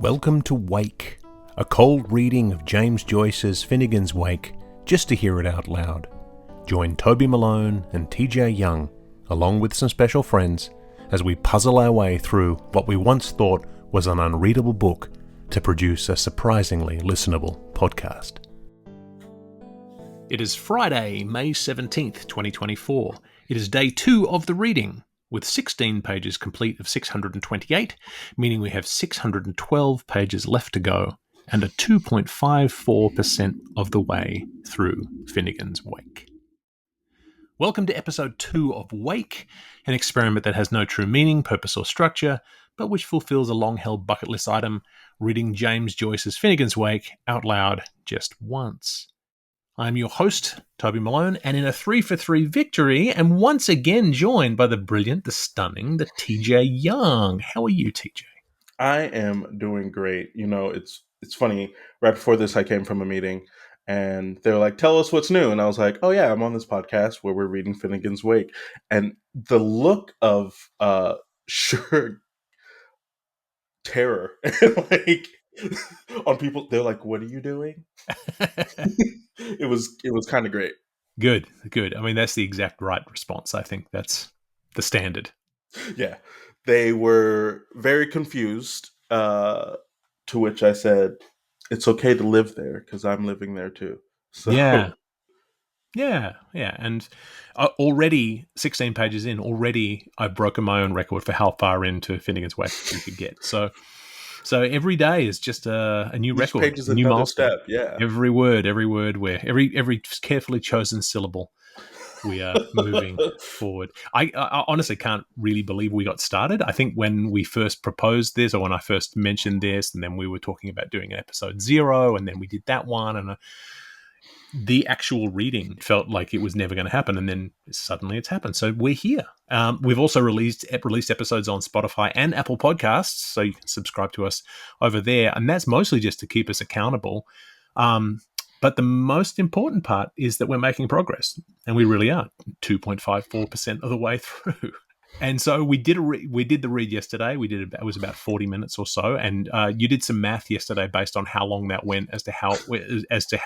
Welcome to Wake, a cold reading of James Joyce's Finnegans Wake, just to hear it out loud. Join Toby Malone and TJ Young, along with some special friends, as we puzzle our way through what we once thought was an unreadable book to produce a surprisingly listenable podcast. It is Friday, May 17th, 2024. It is day 2 of the reading, with 16 pages complete of 628, meaning we have 612 pages left to go, and are 2.54% of the way through Finnegans Wake. Welcome to episode 2 of Wake, an experiment that has no true meaning, purpose, or structure, but which fulfills a long-held bucket list item, reading James Joyce's Finnegans Wake out loud just once. I'm your host, Toby Malone, and in a 3-for-3 victory, am once again joined by the brilliant, the stunning, the TJ Young. How are you, TJ? I am doing great. You know, it's funny. Right before this, I came from a meeting, and they were like, "Tell us what's new." And I was like, "Oh yeah, I'm on this podcast where we're reading Finnegans Wake." And the look of sure terror, like on people, they're like, "What are you doing?" It was kind of great. Good. I mean, that's the exact right response. I think that's the standard. Yeah. They were very confused, to which I said, it's okay to live there because I'm living there too. So Yeah. And already, 16 pages in, already I've broken my own record for how far into Finnegans Wake you could get. So every day is just a new each record, page is a new another milestone. step. Yeah. Every word, where every carefully chosen syllable, we are moving forward. I honestly can't really believe we got started. I think when we first proposed this, or when I first mentioned this, and then we were talking about doing episode 0, and then we did that one, and the actual reading felt like it was never going to happen, and then suddenly it's happened. So we're here. We've also released episodes on Spotify and Apple Podcasts, so you can subscribe to us over there, and that's mostly just to keep us accountable. But the most important part is that we're making progress, and we really are 2.54% of the way through. And so we did the read yesterday. It was about 40 minutes or so, and you did some math yesterday based on how long that went as to how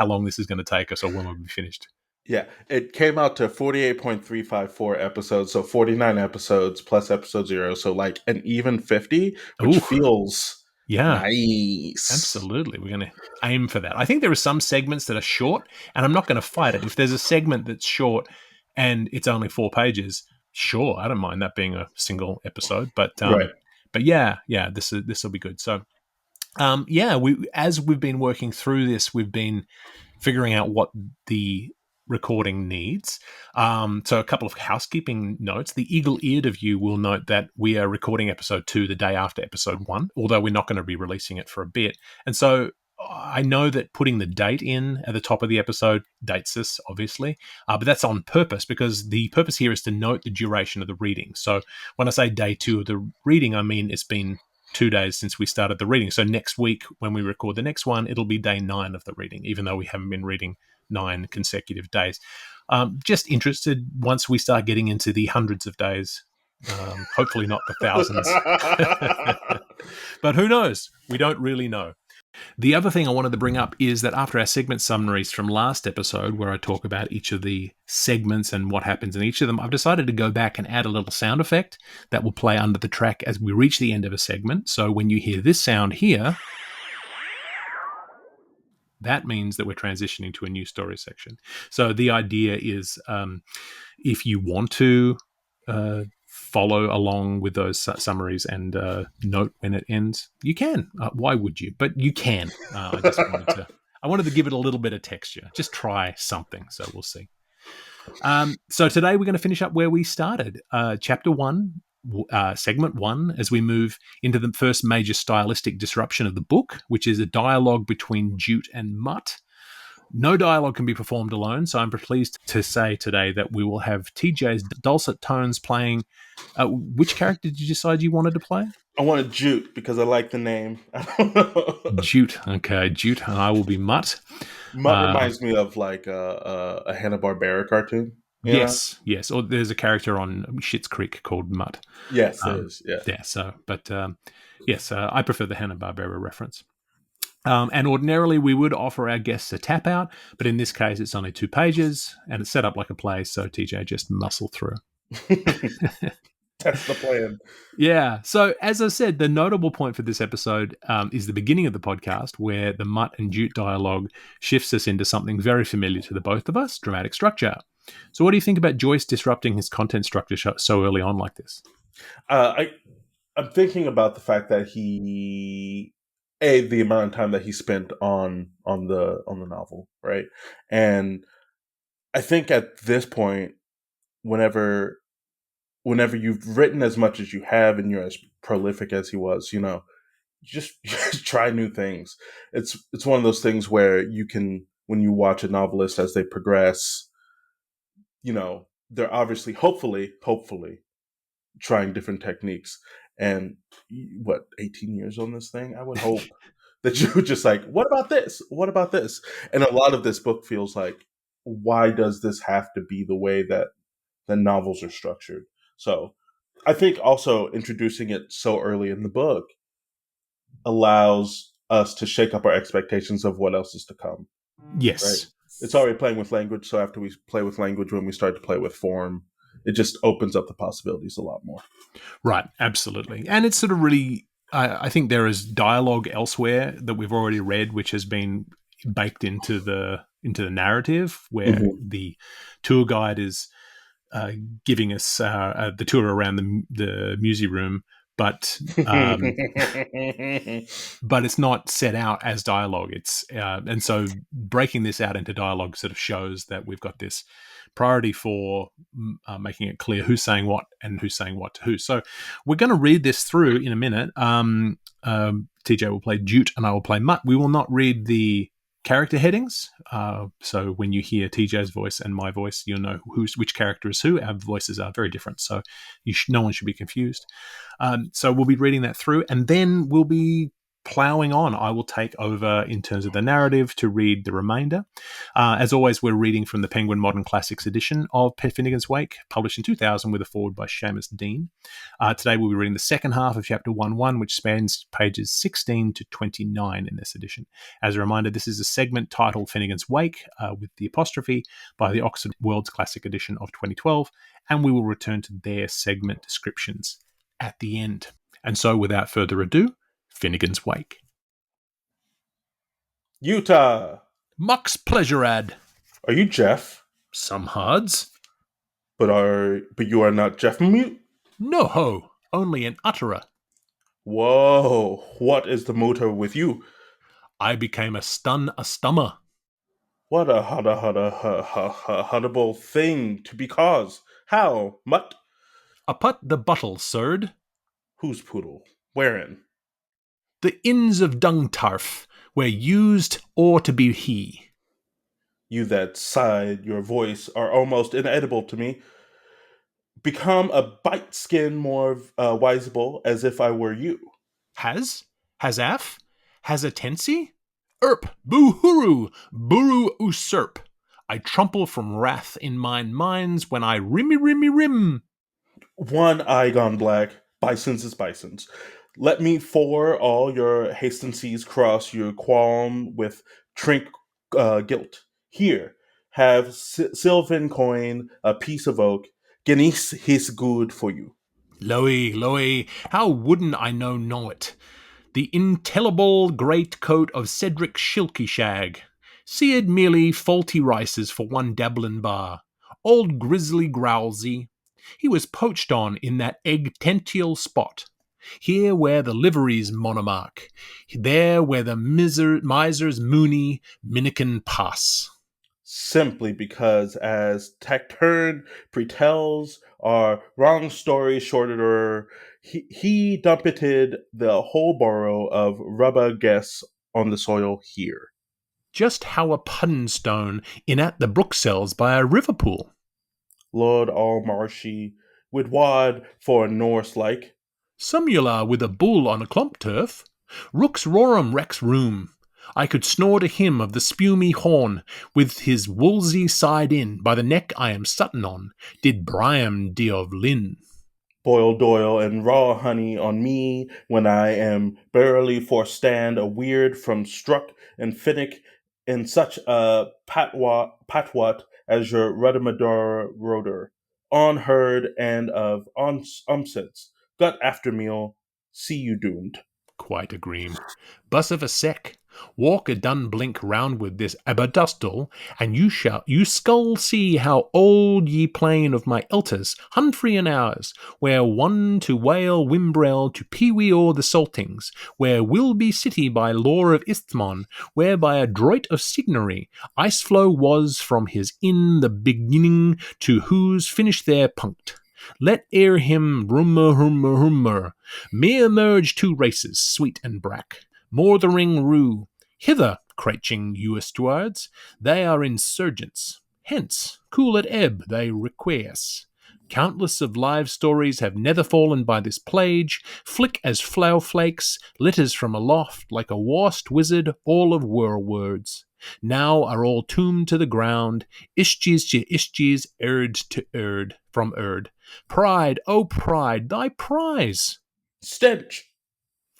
long this is going to take us, or when we'll be finished. Yeah, it came out to 48.354 episodes, so 49 episodes plus episode 0, so like an even 50, which feels nice. Absolutely. We're going to aim for that. I think there are some segments that are short, and I'm not going to fight it. If there's a segment that's short and it's only 4 pages, sure, I don't mind that being a single episode. But Right. But yeah, this will be good. So as we've been working through this, we've been figuring out what the recording needs. So a couple of housekeeping notes. The eagle-eared of you will note that we are recording episode 2 the day after episode 1, although we're not going to be releasing it for a bit. And so I know that putting the date in at the top of the episode dates us, obviously, but that's on purpose, because the purpose here is to note the duration of the reading. So when I say day 2 of the reading, I mean it's been 2 days since we started the reading. So next week, when we record the next one, it'll be day 9 of the reading, even though we haven't been reading 9 consecutive days. Just interested, once we start getting into the hundreds of days, hopefully not the thousands. But who knows? We don't really know. The other thing I wanted to bring up is that after our segment summaries from last episode, where I talk about each of the segments and what happens in each of them, I've decided to go back and add a little sound effect that will play under the track as we reach the end of a segment. So when you hear this sound here, that means that we're transitioning to a new story section. So the idea is, if you want to follow along with those summaries and note when it ends, you can. Why would you? But you can. I wanted to give it a little bit of texture. Just try something. So we'll see. So today we're going to finish up where we started. Chapter 1. Segment 1, as we move into the first major stylistic disruption of the book, which is a dialogue between Jute and Mutt. No dialogue can be performed alone, so I'm pleased to say today that we will have TJ's dulcet tones playing. Which character did you decide you wanted to play? I wanted Jute because I like the name. Jute. Okay, Jute, and I will be Mutt. Mutt reminds me of like a Hanna-Barbera cartoon. You know? Yes. Or there's a character on Schitt's Creek called Mutt. Yes, there Um, is. Yeah. yeah. So, but yes, I prefer the Hanna-Barbera reference. And ordinarily we would offer our guests a tap out, but in this case it's only 2 pages and it's set up like a play, so TJ just muscle through. That's the plan. Yeah. So, as I said, the notable point for this episode is the beginning of the podcast where the Mutt and Jute dialogue shifts us into something very familiar to the both of us, dramatic structure. So, what do you think about Joyce disrupting his content structure so early on like this? I'm thinking about the fact that the amount of time that he spent on the novel, right? And I think at this point, whenever you've written as much as you have and you're as prolific as he was, just try new things. It's one of those things where you can, when you watch a novelist as they progress, they're obviously, hopefully trying different techniques. And what, 18 years on this thing? I would hope that you would just like, what about this? What about this? And a lot of this book feels like, why does this have to be the way that the novels are structured? So I think also introducing it so early in the book allows us to shake up our expectations of what else is to come, right? Yes. It's already playing with language, so after we play with language, when we start to play with form, it just opens up the possibilities a lot more. Right. Absolutely. And it's sort of really, I think there is dialogue elsewhere that we've already read, which has been baked into the narrative, where the tour guide is giving us the tour around the museum room, but it's not set out as dialogue. It's and so breaking this out into dialogue sort of shows that we've got this priority for making it clear who's saying what and who's saying what to who. So we're going to read this through in a minute. TJ will play Jute and I will play Mutt. We will not read the character headings. So when you hear TJ's voice and my voice, you'll know which character is who. Our voices are very different, so no one should be confused. So we'll be reading that through, and then we'll be plowing on. I will take over in terms of the narrative to read the remainder. As always, we're reading from the Penguin Modern Classics edition of Finnegans Wake, published in 2000 with a foreword by Seamus Dean. Today we'll be reading the second half of Chapter 1.1, which spans pages 16 to 29 in this edition. As a reminder, this is a segment titled Finnegans Wake with the apostrophe by the Oxford World's Classic edition of 2012, and we will return to their segment descriptions at the end. And so, without further ado, Finnegans Wake. Utah. Muck's pleasure ad. Are you Jeff? Some hards. But you are not Jeff Mute? No ho, only an utterer. Whoa, what is the matter with you? I became a stummer. What a huddable thing to be cause. How, Mutt? A put the bottle, sird. Whose poodle? Wherein? The inns of dung tarf, where used or to be he. You that sighed your voice are almost inedible to me. Become a bite skin more wiseable, as if I were you. Has af? Has a tensi? Erp, boo-huru, buru usurp. I trumple from wrath in mine minds when I rim. One eye gone black, bisons is bisons. Let me for all your hastencies cross your qualm with trink guilt. Here, have sylvan coin, a piece of oak, genis his good for you. Loey, how wouldn't I know it? The intelligible great coat of Cedric Shilkyshag. Seared merely faulty rices for one Dablin bar. Old grizzly growlsy. He was poached on in that egg-tential spot. Here where the livery's monomarch. There where the miser's moony minikin pass. Simply because, as Tactern pretells, our wrong story shorter, he dumpeted the whole borough of rubber guests on the soil here. Just how a puddin stone in at the brooksells by a river pool. Lord Allmarshy, with wad for a Norse like. Sumula with a bull on a clump turf. Rooks roarum rex room. I could snore to him of the spumy horn, with his woolsy side in, by the neck I am suttin on, did Briam de of Lynn. Boiled oil and raw honey on me when I am barely forstand a weird from struck and finnick in such a patwat as your rudimador roder. On herd and of umsets. Gut after meal, see you doomed. Quite a gream. Bus of a sec. Walk a dun blink round with this abadustle, and you skull see how old ye plain of my elters, Humphrey and ours, where one to whale Wimbrel to peewee o'er the saltings, where will be city by law of Isthmon, where by a droit of signary, Iceflow was from his in the beginning to whose finish there punct. Let ere him rumor, me emerge two races, sweet and brack, Morthering rue, hither, cratching you estuards, they are insurgents, hence, cool at ebb, they requiesce. Countless of live stories have nether fallen by this plage, flick as flower flakes, litters from aloft, like a washed wizard, all of whirlwords. Now are all tombed to the ground, ishjes to ishjes, erd to erd, from erd. Pride, O pride, thy prize! Stench!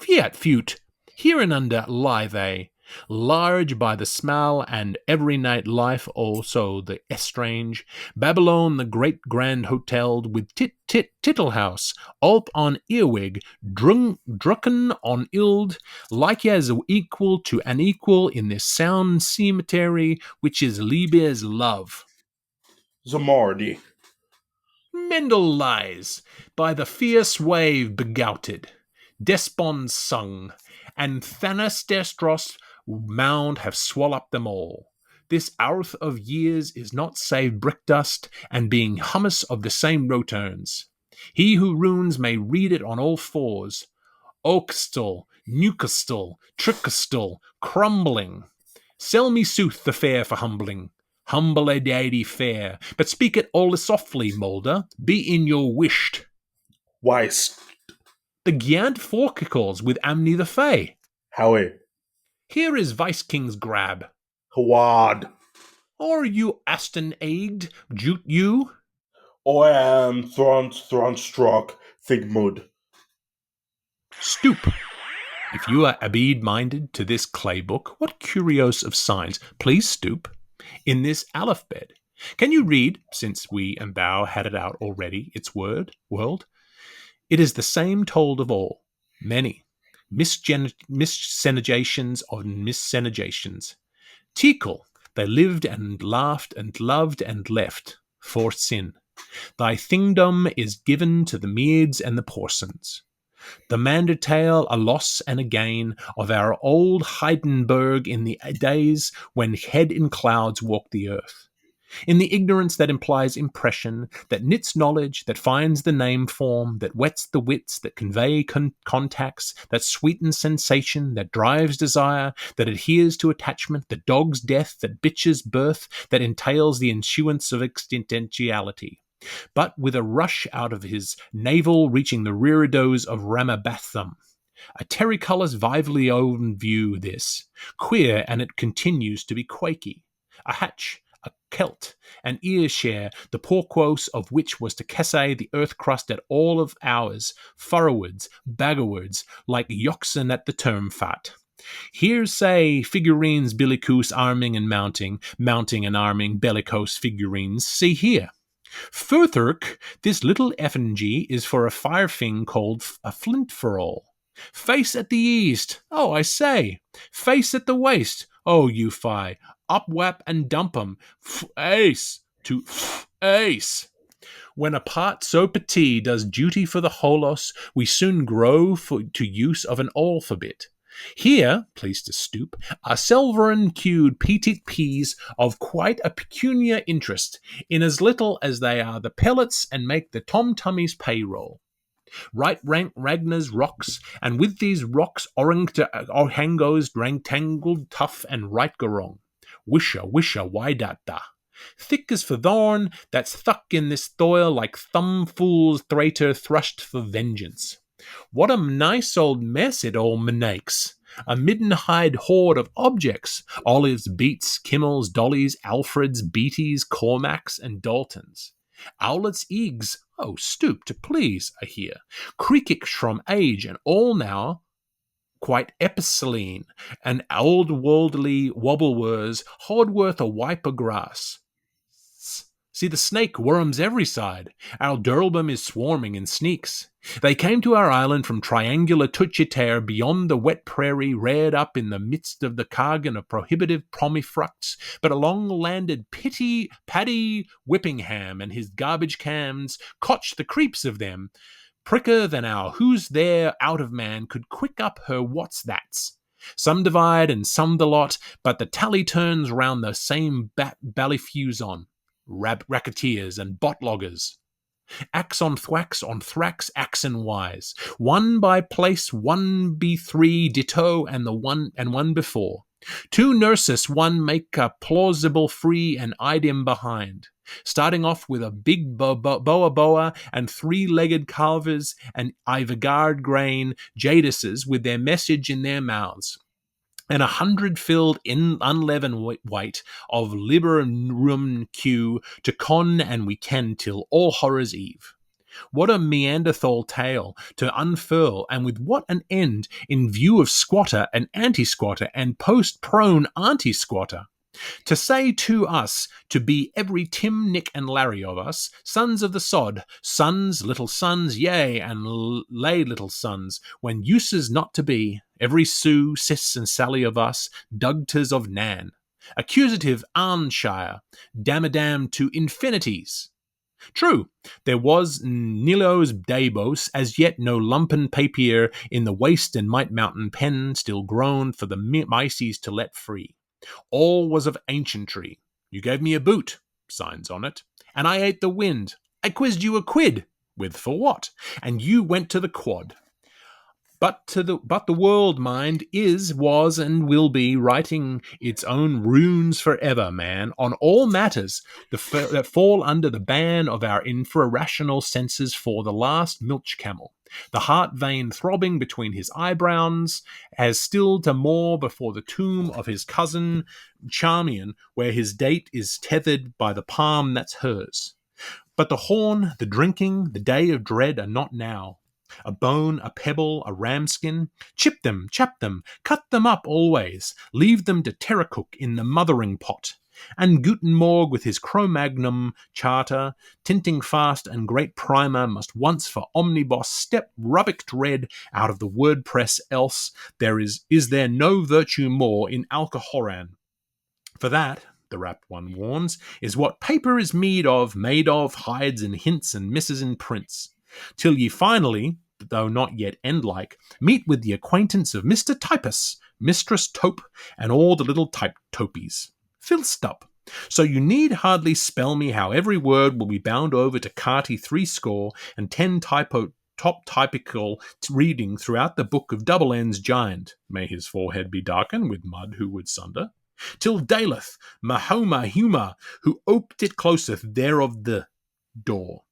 Fiat fute, hereunder lie they, large by the smell and every night life also the estrange. Babylon the great grand hotel with Tittlehouse, Alp on Earwig, Drucken on Ild, like as equal to an equal in this sound cemetery which is Liebe's love. Zamardi. Mendel lies, by the fierce wave begouted, Despond sung, and Thanastestros mound have swallowed them all. This ourth of years is not save brick dust, and being hummus of the same roturns. He who runes may read it on all fours. Oakstal, Newcastle, Trickastle, crumbling. Sell me sooth the fare for humbling. Humble a deity fair, but speak it all softly, Mulder, be in your wished. Weiss. The Giant Forkicles with Amni the Fay. Howie. Here is Vice King's grab. Hawad. Or you Aston-egged, Jute you? I am Thronstruck Figmud. Stoop. If you are Abede-minded to this clay book, what curios of signs, please stoop. In this alphabet, can you read, since we and thou had it out already, its world? It is the same told of all, many, miscenations on miscenations. Tekel, they lived and laughed and loved and left, for sin. Thy thingdom is given to the Medes and the Porsons. The Mandertale, a loss and a gain of our old Heidenberg in the days when head in clouds walked the earth. In the ignorance that implies impression, that knits knowledge, that finds the name form, that wets the wits, that convey contacts, that sweetens sensation, that drives desire, that adheres to attachment, that dogs death, that bitches birth, that entails the issuance of existentiality. But with a rush out of his navel reaching the reredos of Ramabatham. A terricolour's vively own view this, queer, and it continues to be quaky. A hatch, a celt, an ear share, the porquos of which was to cassay the earth crust at all of hours, furrowards, baggerwards, like yoxen at the term fat. Here say figurines bellicose arming and mounting and arming bellicose figurines, see here. Furtherk, this little effigy is for a firefing called a flint for all. Face at the east, oh I say, face at the west, oh you fie, up wap and dump 'em, ace to ace. When a part so petit does duty for the holos, we soon grow to use of an alphabet. Here, please to stoop, are silveren cued petit peas of quite a peculiar interest, in as little as they are the pellets and make the tom-tummies payroll. Right rank Ragnar's rocks, and with these rocks orangos rank-tangled tough and right gorong. Wisha, why dat da? Thick as for thorn, that's thuck in this thoil like thumb fool's thrater thrust for vengeance. What a nice old mess it all makes. a midden-hide horde of objects, Olives, Beats, Kimmels, Dollies, Alfreds, Beaties, Cormacs, and Daltons. Owlets, Eags, oh, stoop to please, I hear, Creakish from age, and all now quite epicene, and old worldly wobblewers, Hordworth a wipe o' grass. See the snake worms every side. Our Durlbum is swarming in sneaks. They came to our island from triangular Tutchitair beyond the wet prairie, reared up in the midst of the cargan of prohibitive promifructs, but along landed Paddy Whippingham and his garbage cans, cotch the creeps of them, pricker than our who's there out of man could quick up her what's that's. Some divide and some the lot, but the tally turns round the same ballyfuse on. Racketeers and botloggers. Axe on thrax, axe and wise. One by place, one be three, ditto, and one before. Two nurses, one make a plausible free and idiom behind. Starting off with a big boa and three-legged calvers and ivagard grain jadises with their message in their mouths, and 100 filled in unleavened white of liberum Q to con and we can till all horrors eve. What a Neanderthal tale to unfurl, and with what an end in view of squatter and anti-squatter and post-prone anti-squatter. To say to us to be every Tim, Nick, and Larry of us, sons of the sod, sons, little sons, yea, and lay little sons, when uses not to be, every Sue, Sis, and Sally of us, Dugters of Nan, accusative Arnshire, damadam to infinities. True, there was Nilos Dabos, as yet no lumpen papier in the waste and might mountain pen still grown for the mices to let free. All was of ancientry. You gave me a boot, signs on it, and I ate the wind. I quizzed you a quid, with for what? And you went to the quad. But the world, mind, was, and will be writing its own runes forever, man, on all matters that fall under the ban of our infrarational senses for the last milch camel. The heart vein throbbing between his eyebrows has still to moor before the tomb of his cousin Charmian, where his date is tethered by the palm that's hers. But the horn, the drinking, the day of dread are not now. A bone, a pebble, a ramskin, chip them, chap them, cut them up always, leave them to terracook in the mothering pot. And Gutenberg with his Cro-Magnon charter, tinting fast and great primer must once for omnibus step rubbicked red out of the wordpress, else is there no virtue more in alcohoran. For that, the rapt one warns, is what paper is made of, hides and hints and misses in prints. Till ye finally, though not yet end-like, meet with the acquaintance of Mr. Typus, Mistress Tope, and all the little type topies. Filstup. So you need hardly spell me how every word will be bound over to Carty 70 top typical reading throughout the book of Double N's giant, may his forehead be darkened with mud who would sunder, till Daleth, Mahoma Huma, who oped it closeth there of the door.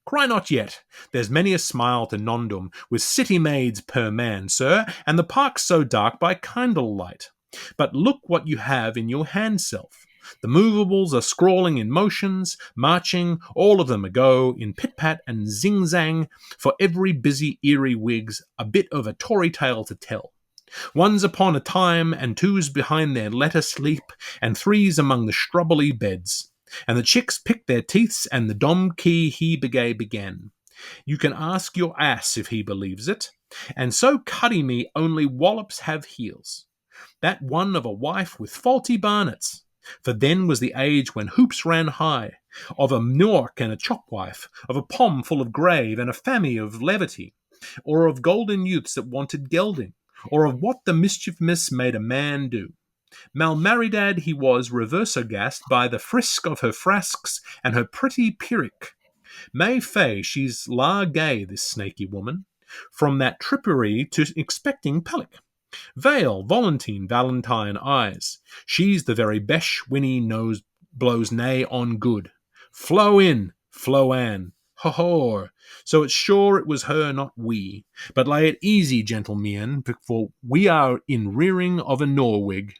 Cry not yet, there's many a smile to nondum, with city maids per man, sir, and the park so dark by candle light. But look what you have in your hand self. The movables are scrawling in motions, marching, all of them ago, in pit-pat and zing-zang, for every busy eerie wig's a bit of a Tory tale to tell. One's upon a time, and two's behind their letter sleep, and three's among the strubbly beds. And the chicks picked their teeths, and the domkey he began. You can ask your ass if he believes it. And so cuddy me only wallops have heels. That one of a wife with faulty barnets. For then was the age when hoops ran high, of a Newark and a chopwife, of a pom full of grave and a fammy of levity, or of golden youths that wanted gelding, or of what the mischievous made a man do. Malmaridad he was reverso-gassed by the frisk of her frasks and her pretty pyrrhic. May fay, she's la gay, this snaky woman, from that trippery to expecting pellic. Vale, Valentine eyes, she's the very besh Winnie knows blows nay on good. Flow in, flow an, Ho! So it's sure it was her, not we. But lay it easy, gentlemen, for we are in rearing of a Norwig.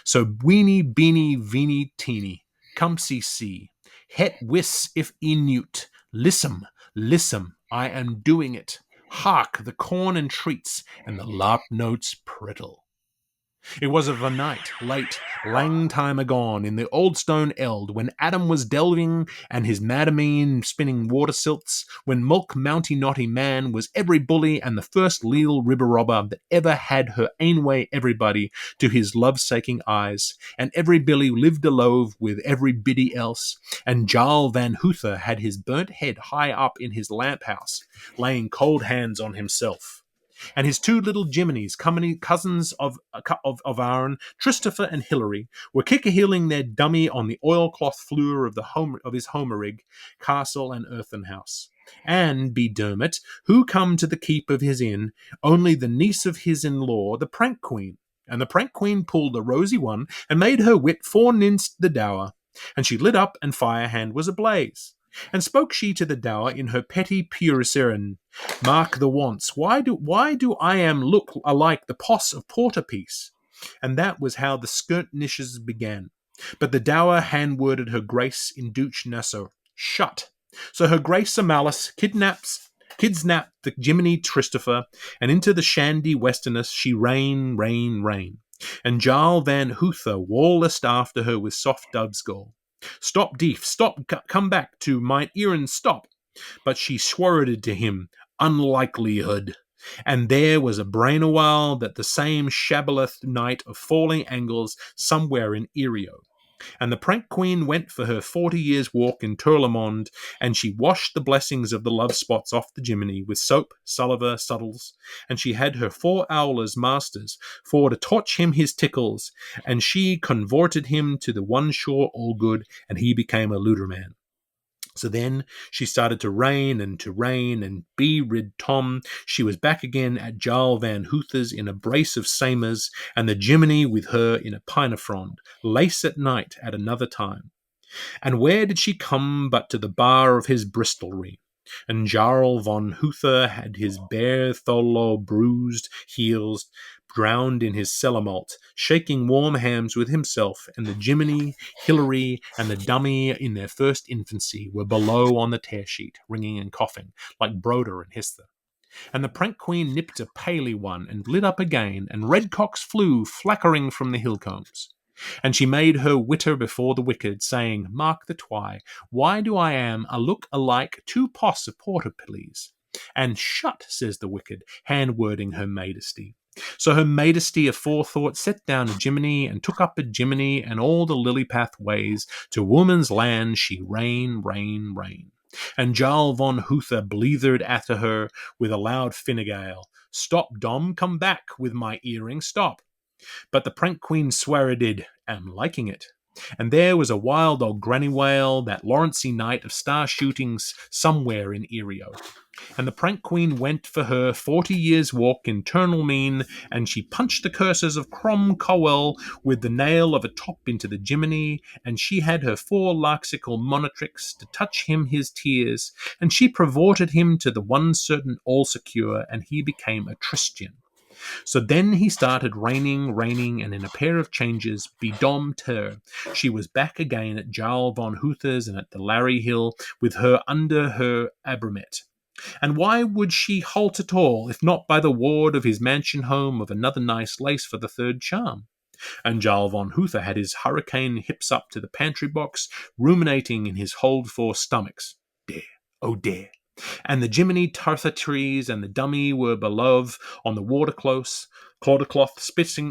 So weeny, beeny, veeny, teeny, come see. Het wis if newt. Lissum, I am doing it. Hark, the corn and treats, and the larp notes prittle. It was of a night, late, lang time agone, in the old stone eld, when Adam was delving, and his madamine spinning water silts, when Mulk Mounty Naughty Man was every bully, and the first leal ribber robber that ever had her ain way everybody to his love-saking eyes, and every billy lived alove with every biddy else, and Jarl Van Hoother had his burnt head high up in his lamp house, laying cold hands on himself. And his two little Jimimies, cousins of Aaron, Christopher and Hilary, were kick-a-heeling their dummy on the oilcloth floor of his homerig, castle and earthen house. And, be dermot, who come to the keep of his inn, only the niece of his in-law, the prank queen. And the prank queen pulled a rosy one, and made her wit forninst the dower. And she lit up, and Firehand was ablaze. And spoke she to the dower in her petty purisiren, mark the wants. Why do I am look alike the poss of Porterpiece? And that was how the skirmishes began. But the dower hand-worded her grace in Dooch Nassau. Shut. So her grace Sir Malice kidnapped the Jiminy Christopher, and into the shandy westerness she rain. And Jarl Van Hoother wallest after her with soft dove's gall. Stop, deef, stop, come back to mine earin, stop. But she sworded to him, unlikelihood. And there was a brain a while that the same Shabbaleth night of falling angles somewhere in Erio. And the prank queen went for her 40 years' walk in Turlemond, and she washed the blessings of the love spots off the Jiminy with soap, sulliver, suddles, and she had her 4 owlers masters for to touch him his tickles, and she convorted him to the one sure all good, and he became a luderman. So then she started to rain, and be rid Tom. She was back again at Jarl Van Hoother's in a brace of samers, and the Jiminy with her in a pinafrond, lace at night at another time. And where did she come but to the bar of his Bristolry? And Jarl Von Hoother had his bare tholo bruised heels drowned in his cellar malt, shaking warm hams with himself, and the Jiminy, Hilary, and the dummy in their first infancy were below on the tear-sheet, ringing and coughing, like Broder and Histher. And the prank queen nipped a paly one, and lit up again, and redcocks flew flackering from the hillcombs. And she made her witter before the wicked, saying, mark the twy, why do I am a look alike 2 poss of porter, please? And shut, says the wicked, hand-wording her majesty. So her majesty aforethought set down a Jiminy, and took up a Jiminy, and all the lily-path ways, to woman's land she rain. And Jarl Von Hoother bleathered after her with a loud Finnegale, stop, Dom, come back with my earring, stop. But the prank queen did, am liking it. And there was a wild old granny whale that Lawrencey night of star shootings somewhere in Erio. And the prank queen went for her 40 years' walk in Turnalmean, and she punched the curses of Crom Cowell with the nail of a top into the Jiminy, and she had her 4 larksical monatrix to touch him his tears, and she provorted him to the one certain all secure, and he became a Christian. So then he started raining, and in a pair of changes, bedommed her. She was back again at Jarl Von Hoother's and at the Larry Hill, with her under her abramet. And why would she halt at all, if not by the ward of his mansion home of another nice lace for the 3rd charm? And Jarl Von Hoother had his hurricane hips up to the pantry box, ruminating in his hold-for stomachs. Dare, oh dare. And the Jiminy Tartha trees and the dummy were below on the watercloth,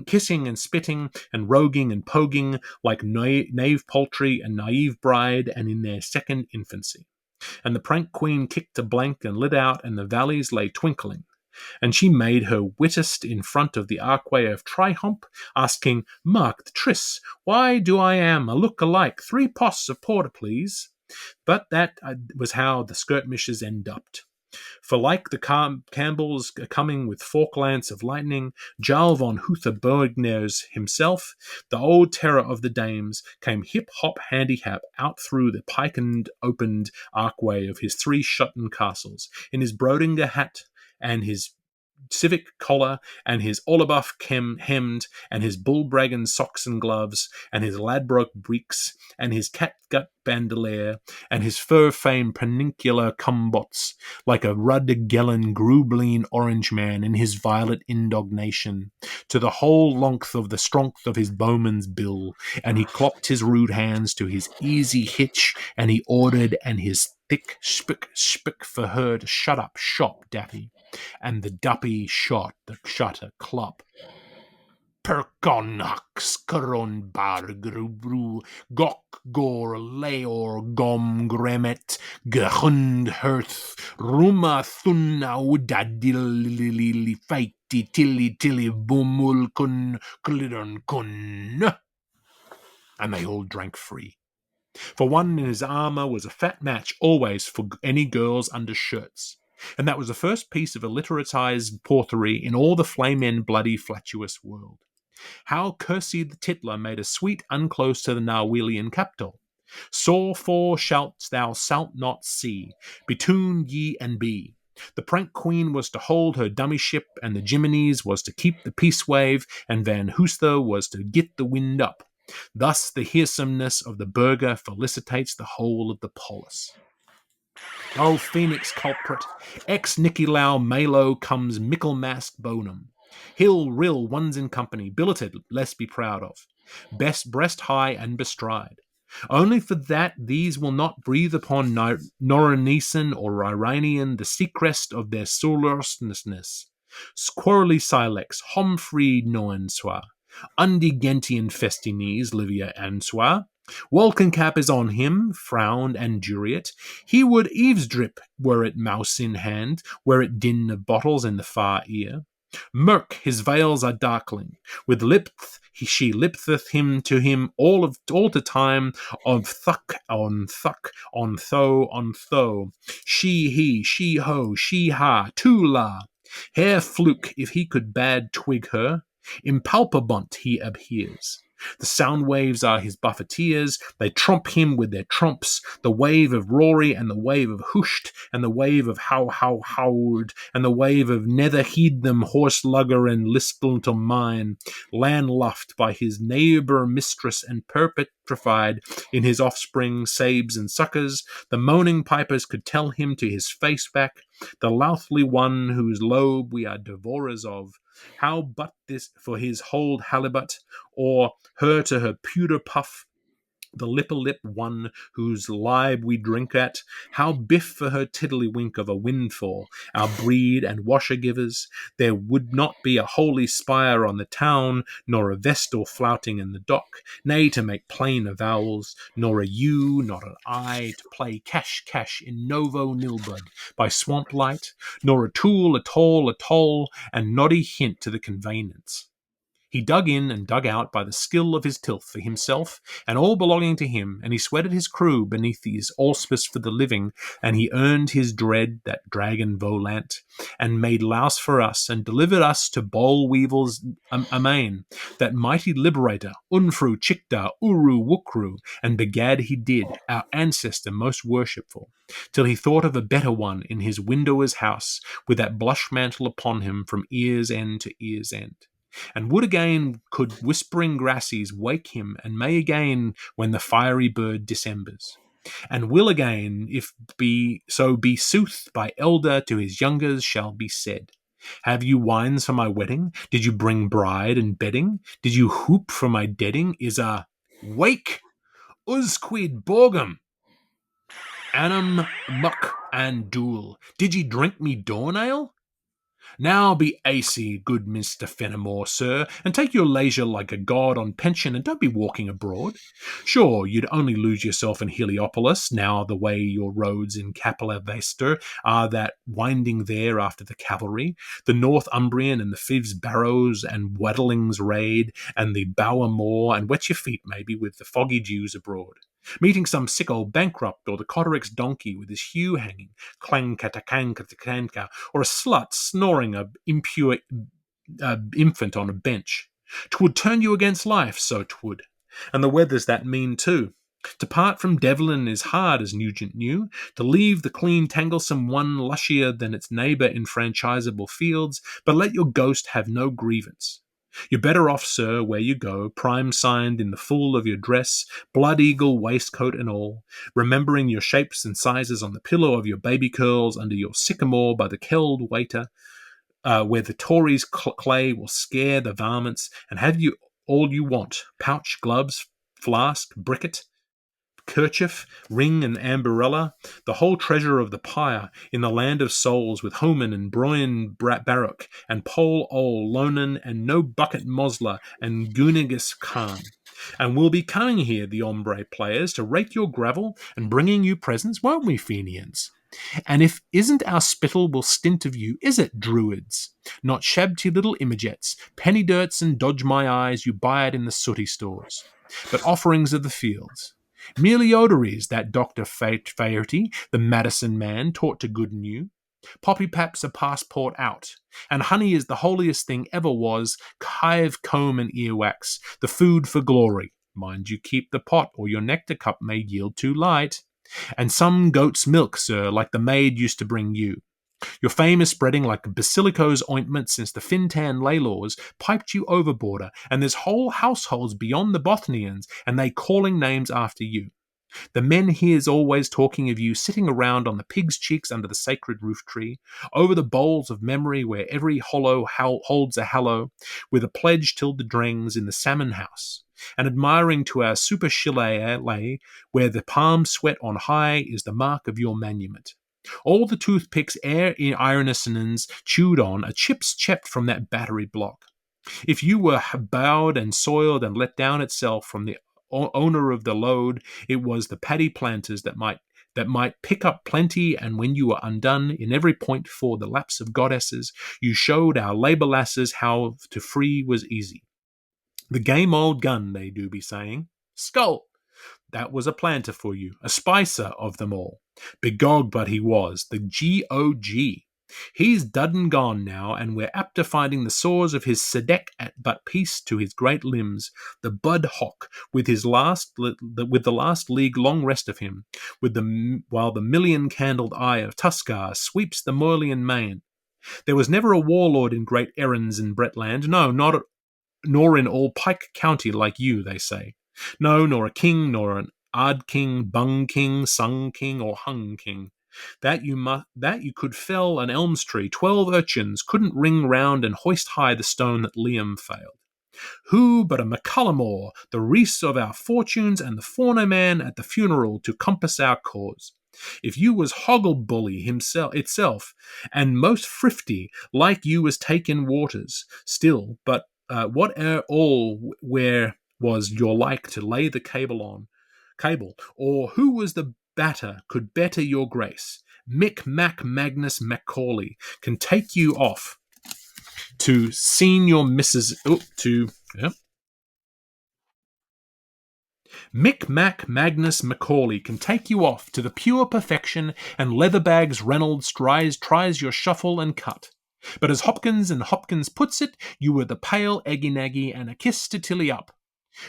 kissing and spitting, and roguing and poguing like knave poultry and naive bride, and in their second infancy. And the prank queen kicked a blank and lit out, and the valleys lay twinkling. And she made her wittest in front of the archway of Tryhump, asking, mark the tris, why do I am a look alike 3 poss of porter, please? But that was how the skirmishes end up. For like the Campbells coming with fork lance of lightning, Jarl von Huther himself, the old terror of the dames, came hip-hop handicap out through the pike-and opened archway of his 3 Schotten castles, in his Brodinger hat and his civic collar, and his Ollerbuff hemmed, and his bullbragen socks and gloves, and his Ladbroke breeks, and his catgut bandolier, and his fur-famed penincular cumbots, like a Rudgellen Grubline orange man in his violet indignation, to the whole length of the strength of his bowman's bill, and he clopped his rude hands to his easy hitch, and he ordered, and his thick spick for her to shut up shop, Dappy, and the duppy shot the shutter clop. Perkonhux Kron Bargrubru Gok Gor Leor Gom Gremet Gehund Herth Ruma Thunau Dadili Fighty Tilly Bumul Kun Klidon Kun. And they all drank free. For one in his armour was a fat match always for any girls' undershirts. And that was the first piece of alliteratized porthery in all the flame-en bloody flatuous world. How Kersey the Tittler made a sweet unclose to the Narwhalian capital. Saw for shalt thou shalt not see, betune ye and be. The prank queen was to hold her dummy ship, and the Jimenez was to keep the peace wave, and Van Hooster was to get the wind up. Thus the hearsomeness of the burgher felicitates the whole of the polis. O Phoenix culprit, ex Nikilau Malo comes Michaelmast bonum. Hill rill ones in company, billeted, less be proud of. Best breast high and bestride. Only for that these will not breathe upon Noranesen or Iranian the secrest of their sourlessness. Squirrely silex, Homfrey noenswa. Undigentian festines, Livia answa. Walkencap is on him, frowned and duriate. He would eavesdrip, were it mouse in hand, were it din of bottles in the far ear. Murk, his veils are darkling. With lipth she liptheth him to him all to time of thuck on thuck, on tho on tho. She he, she ho, she ha, tu la. Herr Fluke, if he could bad twig her, impalpabont he abheres. The sound waves are his buffeteers. They tromp him with their trumps. The wave of Rory and the wave of Husht and the wave of Howd and the wave of Nether heed them horse lugger and listle to mine, landluft by his neighbour mistress and petrified in his offspring sabes and suckers. The moaning pipers could tell him to his face back, the louthly one whose lobe we are devourers of, how but this for his hold halibut, or her to her pewter puff, the lip one whose libe we drink at, how biff for her tiddlywink of a windfall, our breed and washer givers, there would not be a holy spire on the town, nor a vestal flouting in the dock, nay to make plain avowals, nor a U, not an I, to play cash in novo nilbud by swamp light, nor a tool at all, and noddy hint to the conveyance. He dug in and dug out by the skill of his tilth for himself and all belonging to him, and he sweated his crew beneath his auspice for the living, and he earned his dread, that dragon volant, and made louse for us, and delivered us to boll weevils amain, that mighty liberator, Unfru Chicta Uru Wukru, and begad he did, our ancestor most worshipful, till he thought of a better one in his widower's house, with that blush mantle upon him from ear's end to ear's end. And would again could whispering grassies wake him, and may again when the fiery bird disembers, and will again, if be sooth by elder to his youngers shall be said. Have you wines for my wedding? Did you bring bride and bedding? Did you hoop for my deading? Is a wake usquid borgum anum muck and duel. Did ye drink me dawn ale? Now be acy, good Mr. Fenimore, sir, and take your leisure like a god on pension, and don't be walking abroad. Sure, you'd only lose yourself in Heliopolis, now the way your roads in Capilavester are that winding there after the cavalry, the Northumbrian and the Fives Barrows and Waddling's raid, and the Bower Moor, and wet your feet, maybe, with the foggy dews abroad. Meeting some sick old bankrupt, or the Cotterix donkey with his hue hanging, clang katakang katakanka, or a slut snoring a impure infant on a bench. 'Twould turn you against life, so 'twould. And the weather's that mean too. To part from Devlin is hard, as Nugent knew. To leave the clean tanglesome one lushier than its neighbour in franchisable fields, but let your ghost have no grievance. You're better off, sir, where you go, prime-signed in the full of your dress, blood-eagle waistcoat and all, remembering your shapes and sizes on the pillow of your baby curls under your sycamore by the keld waiter, where the Tories' clay will scare the varmints, and have you all you want, pouch, gloves, flask, briquet, kerchief, ring and amberella, the whole treasure of the pyre in the land of souls, with Homan and Broyan Baruch and Pol Ol Lonan and no bucket Mosler and Gunigus Khan. And we'll be coming here, the ombre players, to rake your gravel and bringing you presents, won't we, Fenians? And if isn't our spittle will stint of you, is it, druids? Not shabty little imagettes, penny dirts and dodge my eyes, you buy it in the sooty stores, but offerings of the fields. Meliodaries, that Dr. Faherty, the Madison man, taught to gooden you. Poppy pap's a passport out, and honey is the holiest thing ever was, chive, comb, and earwax, the food for glory. Mind you keep the pot, or your nectar cup may yield too light. And some goat's milk, sir, like the maid used to bring you. Your fame is spreading like Basilico's ointment since the Fintan lay laws piped you overboarder, and there's whole households beyond the Bothnians, and they calling names after you. The men here's always talking of you sitting around on the pig's cheeks under the sacred roof tree, over the bowls of memory where every hollow holds a hallow, with a pledge till the drengs in the salmon house, and admiring to our super lay, where the palm sweat on high is the mark of your monument. All the toothpicks ere ironisonans chewed on are chips chepped from that battery block. If you were bowed and soiled and let down itself from the owner of the load, it was the paddy planters that might pick up plenty, and when you were undone in every point for the lapse of goddesses, you showed our labour lasses how to free was easy. The game old gun, they do be saying. Skull! That was a planter for you, a spicer of them all. Begog, but he was, the G.O.G. He's dud and gone now, and we're apt to finding the sores of his sedek at but peace to his great limbs, the Bud Hock, with the last league long rest of him, while the million-candled eye of Tuscar sweeps the Moylian main. There was never a warlord in great errands in Bretland, no, nor in all Pike County like you, they say. No, nor a king, nor an Ard king, Bung king, Sung king, or Hung king. That you could fell an elm's tree, 12 urchins couldn't ring round and hoist high the stone that Liam failed. Who but a MacCallumore, the reese of our fortunes and the foreman at the funeral to compass our cause? If you was Hogglebully itself, and most thrifty, like you was taking waters, still, but what all where was your like to lay the cable, or who was the batter could better your grace? Mick Mac Magnus Macaulay can take you off to senior Mrs. Mick Mac Magnus Macaulay can take you off to the pure perfection, and Leatherbags Reynolds tries your shuffle and cut. But as Hopkins and Hopkins puts it, you were the pale eggy-naggy and a kiss to Tilly up.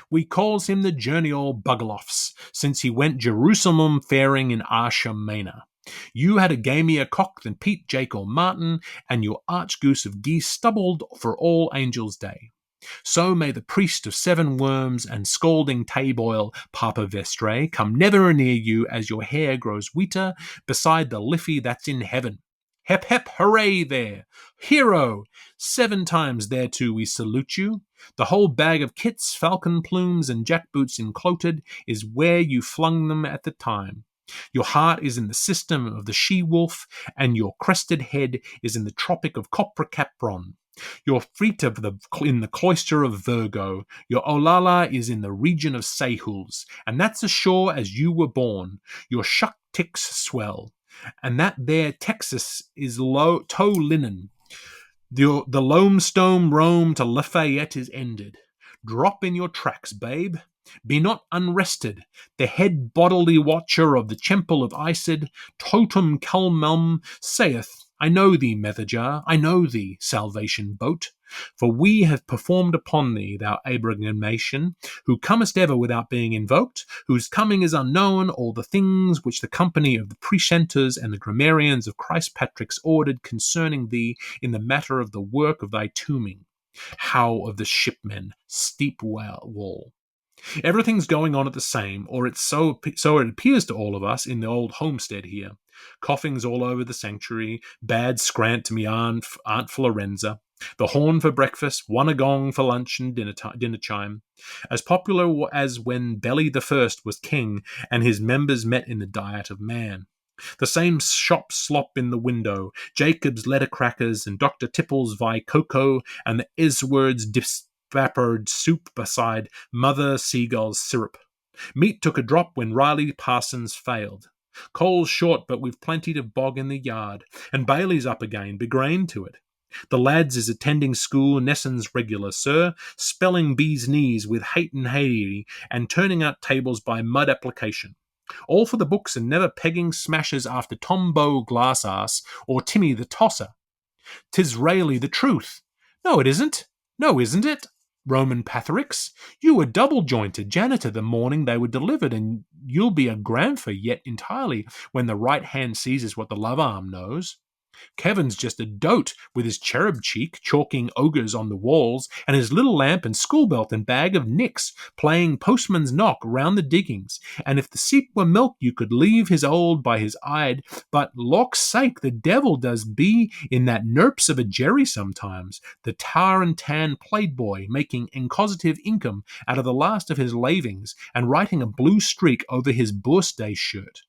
We calls him the journey old Bugaloffs, since he went Jerusalem faring in Arsha Maina. You had a gamier cock than Pete, Jake, or Martin, and your archgoose of geese stubbled for All Angels' Day. So may the priest of 7 worms and scalding Tayboil, Papa Vestre, come never near you as your hair grows wheater beside the liffey that's in heaven. Hep, hep, hooray there! Hero! 7 times thereto we salute you. The whole bag of kits, falcon plumes, and jackboots incloted is where you flung them at the time. Your heart is in the system of the she-wolf, and your crested head is in the tropic of Copra-Capron. Your feet in the cloister of Virgo. Your Olala is in the region of Sehuls, and that's ashore as you were born. Your shuck-ticks swell, and that there Texas is toe linen. The Lomestone Rome to Lafayette is ended. Drop in your tracks, babe. Be not unrested. The head bodily watcher of the temple of Isid, Totem Calmum, saith, I know thee, Methajar, I know thee, salvation boat. For we have performed upon thee, thou Abrahamation, who comest ever without being invoked, whose coming is unknown, all the things which the company of the precentors and the grammarians of Christ Patrick's ordered concerning thee in the matter of the work of thy tombing. How of the shipmen, steep wall. Everything's going on at the same, or it's so it appears to all of us in the old homestead here. Coughing's all over the sanctuary, bad scrant to me Aunt Florenza, the horn for breakfast, one a gong for lunch and dinner chime, as popular as when Belly the First was king and his members met in the diet of man. The same shop slop in the window, Jacob's letter crackers and Dr. Tipple's vi cocoa and the Esward's vapoured soup beside Mother Seagull's syrup. Meat took a drop when Riley Parsons failed. Coal's short, but we've plenty of bog in the yard, and Bailey's up again, begrain to it. The lads is attending school, Nesson's regular, sir, spelling bees' knees with Hayton Hayley, and turning out tables by mud application. All for the books and never pegging smashes after Tombo Glassass or Timmy the Tosser. 'Tis really the truth. No, it isn't. No, isn't it? Roman Patherix, you were double-jointed janitor the morning they were delivered, and you'll be a grandfer yet entirely when the right hand seizes what the love arm knows. Kevin's just a dote with his cherub cheek chalking ogres on the walls and his little lamp and school belt and bag of nicks playing postman's knock round the diggings, and if the seat were milk you could leave his old by his eyed, but lawk's sake the devil does be in that nerps of a Jerry sometimes, the tar and tan plate boy making incositive income out of the last of his lavings and writing a blue streak over his birthday shirt.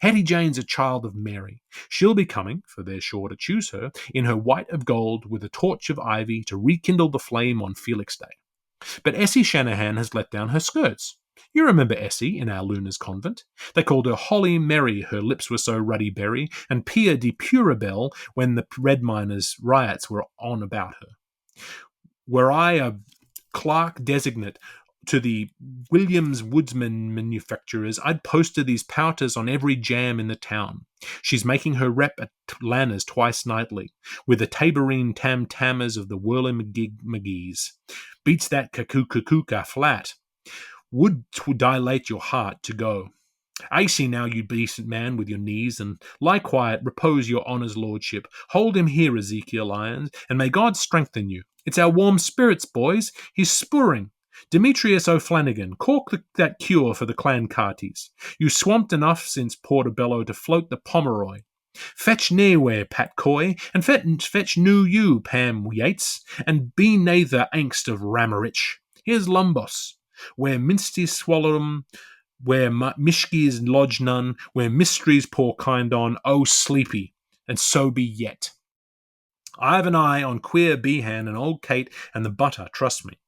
Hetty Jane's a child of Mary. She'll be coming, for they're sure to choose her, in her white of gold with a torch of ivy to rekindle the flame on Felix Day. But Essie Shanahan has let down her skirts. You remember Essie in our Luna's convent? They called her Holly Mary, her lips were so ruddy berry, and Pia de Purabelle when the Red Miners' riots were on about her. Were I a clerk designate to the Williams Woodsman manufacturers, I'd poster these powders on every jam in the town. She's making her rep at Lana's twice nightly, with the taborine tam-tammers of the Whirly-McGees. Beats that cuckoo-cuckooka flat. Would dilate your heart to go. I see now, you decent man, with your knees, and lie quiet, repose your honour's lordship. Hold him here, Ezekiel Irons, and may God strengthen you. It's our warm spirits, boys. He's spurring. Demetrius O'Flanagan, cork that cure for the Clancarties. You swamped enough since Portobello to float the Pomeroy. Fetch naywhere, Pat Coy, and fetch new you, Pam Yates, and be nather angst of Ramarich. Here's Lumbos, where minsty's swallow 'em, where mishkies lodge none, where mysteries pour kind on, oh sleepy, and so be yet. I've an eye on queer Behan and old Kate and the butter, trust me.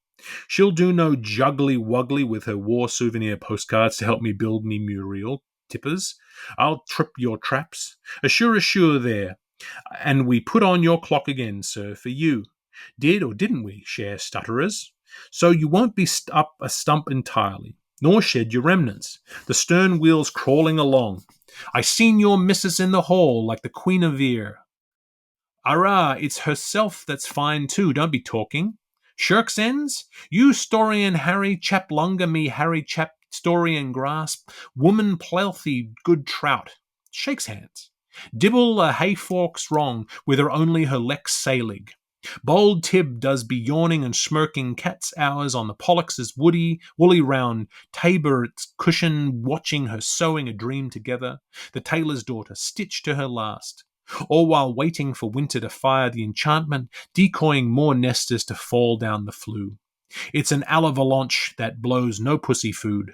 She'll do no juggly-wuggly with her war souvenir postcards to help me build me Muriel tippers. I'll trip your traps. Assure there. And we put on your clock again, sir, for you. Did or didn't we, share stutterers? So you won't be up a stump entirely, nor shed your remnants. The stern wheel's crawling along. I seen your missus in the hall like the Queen of Ear. Arrah, it's herself that's fine too, don't be talking. Shirks ends? You Storian Harry chap lunga me Harry chap Storian grasp, woman plethy good trout. Shakes hands. Dibble a hayfork's wrong, with her only her lex salig. Bold Tib does be yawning and smirking cat's hours on the Pollux' woolly round Tabor's cushion, watching her sewing a dream together, the tailor's daughter stitched to her last. All while waiting for winter to fire the enchantment, decoying more nesters to fall down the flue. It's an avalanche that blows no pussy food.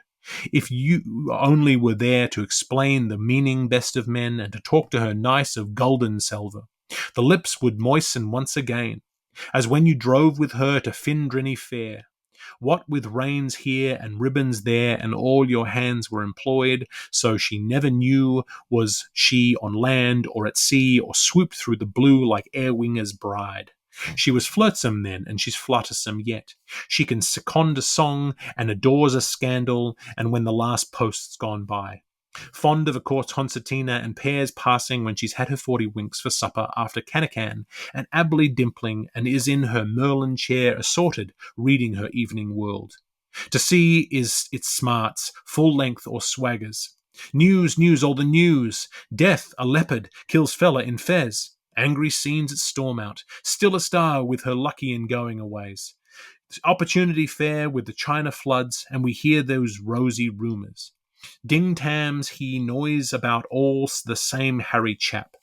If you only were there to explain the meaning best of men and to talk to her nice of golden silver, the lips would moisten once again, as when you drove with her to Findrinny Fair. What with reins here and ribbons there, and all your hands were employed, so she never knew was she on land or at sea, or swooped through the blue like Airwinger's bride. She was flirtsome then, and she's fluttersome yet. She can second a song and adores a scandal, and when the last post's gone by. Fond of a court concertina and pairs passing when she's had her 40 winks for supper after cannican, and ably dimpling, and is in her Merlin chair assorted, reading her Evening World. To see is its smarts, full length or swaggers. News, news, all the news. Death, a leopard, kills fella in Fez. Angry scenes at Stormount. Still a star with her lucky in going aways. Opportunity fair with the China floods, and we hear those rosy rumours. Ding-tams he noise about all the same Harry chap.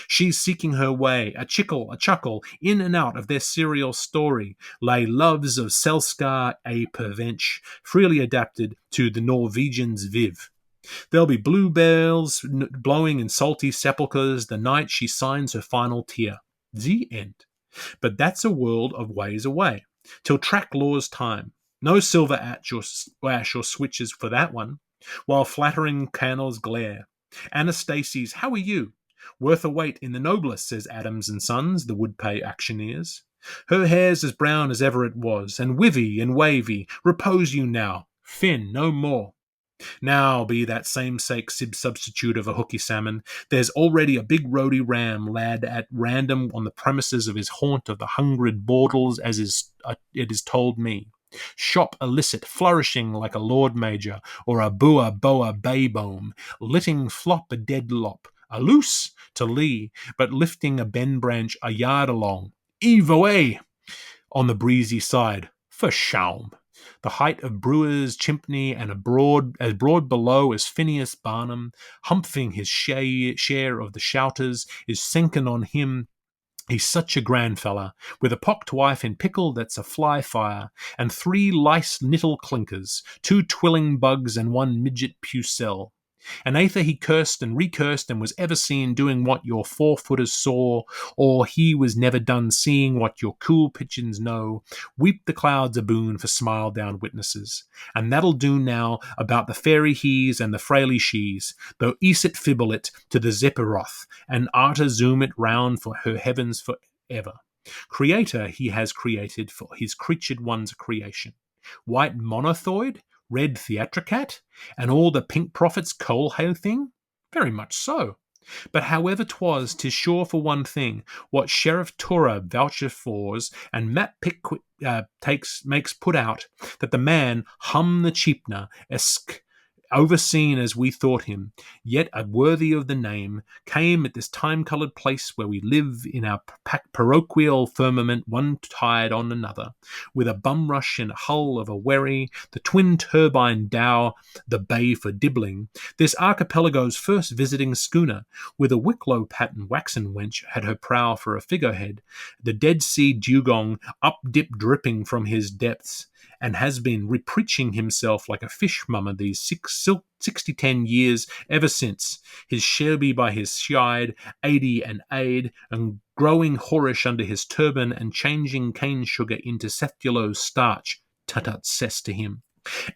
She's seeking her way, a chuckle, in and out of their serial story, lay loves of Selskar a Pervench, freely adapted to the Norwegian's Viv. There'll be bluebells blowing in salty sepulchres the night she signs her final tear. The end. But that's a world of ways away, till track law's time. No silver ash or switches for that one, while flattering candles glare. Anastasies, how are you? Worth a weight in the noblest, says Adams and Sons, the would-pay actioneers. Her hair's as brown as ever it was, and wivy and wavy. Repose you now. Finn, no more. Now be that same sake substitute of a hooky salmon. There's already a big roady ram lad at random on the premises of his haunt of the hungered bordels, as it is told me. Shop illicit, flourishing like a Lord Major, or a bua boa baybome, litting flop a dead lop, a loose to lee, but lifting a bend branch a yard along. Eve away! On the breezy side, for shaum. The height of Brewer's chimney, and as broad below as Phineas Barnum, humping his share of the shouters, is sinking on him. He's such a grand fella, with a pocked wife in pickle that's a fly fire, and 3 lice nittle clinkers, 2 twilling bugs, and 1 midget pucelle. And aether he cursed and recursed, and was ever seen doing what your 4-footers saw, or he was never done seeing what your cool pigeons know. Weep the clouds a boon for smile down witnesses. And that'll do now about the fairy he's and the frailly she's, though east fibble it to the Zephyroth, and arter zoom it round for her heavens for ever. Creator he has created for his creatured one's creation. White monothoid? Red theatricat? And all the pink prophets coal-hail thing? Very much so. But however 'twas, 'tis sure for one thing, what Sheriff Tora voucher fors, and Matt Pickwick makes put out, that the man hum the cheapner, esque, overseen as we thought him, yet a worthy of the name, came at this time-coloured place where we live in our parochial firmament, one tied on another, with a bum rush and a hull of a wherry, the twin turbine dow, the bay for dibbling, this archipelago's first visiting schooner, with a Wicklow pattern waxen wench at her prow for a figurehead, the Dead Sea dugong up-dip dripping from his depths, and has been repreaching himself like a fish mummer these 60-10 years ever since, his shelby by his side, 80 and aid, and growing whorish under his turban, and changing cane sugar into cellulose starch, tut cess to him.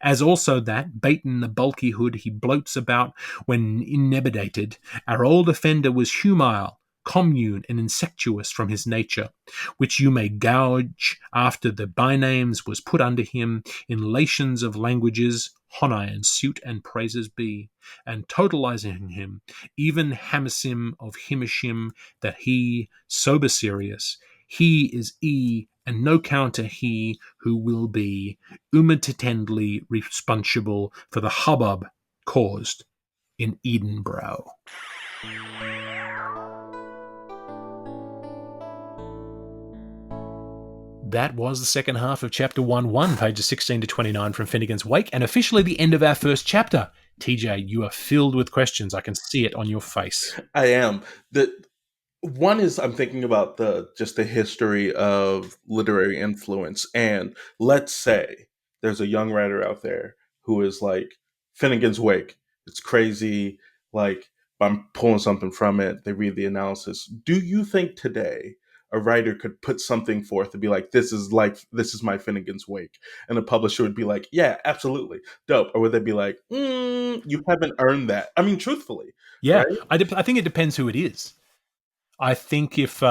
As also that, batin the bulky hood he bloats about when inebriated, our old offender was humile, commune, and insectuous from his nature, which you may gouge after the bynames was put under him in lations of languages, honai and suit and praises be, and totalizing him, even Hamasim of Himashim, that he, sober serious, he is and no counter he who will be umititendly responsible for the hubbub caused in Edinburgh. That was the second half of chapter 1-1, pages 16 to 29 from Finnegans Wake, and officially the end of our first chapter. TJ, you are filled with questions. I can see it on your face. I am. One is I'm thinking about the history of literary influence, and let's say there's a young writer out there who is like Finnegans Wake. It's crazy. Like, I'm pulling something from it. They read the analysis. Do you think today a writer could put something forth to be like, this is my Finnegans Wake, and a publisher would be like, yeah, absolutely, dope, or would they be like, you haven't earned that? I mean, truthfully, yeah, right? I think it depends who it is. I think if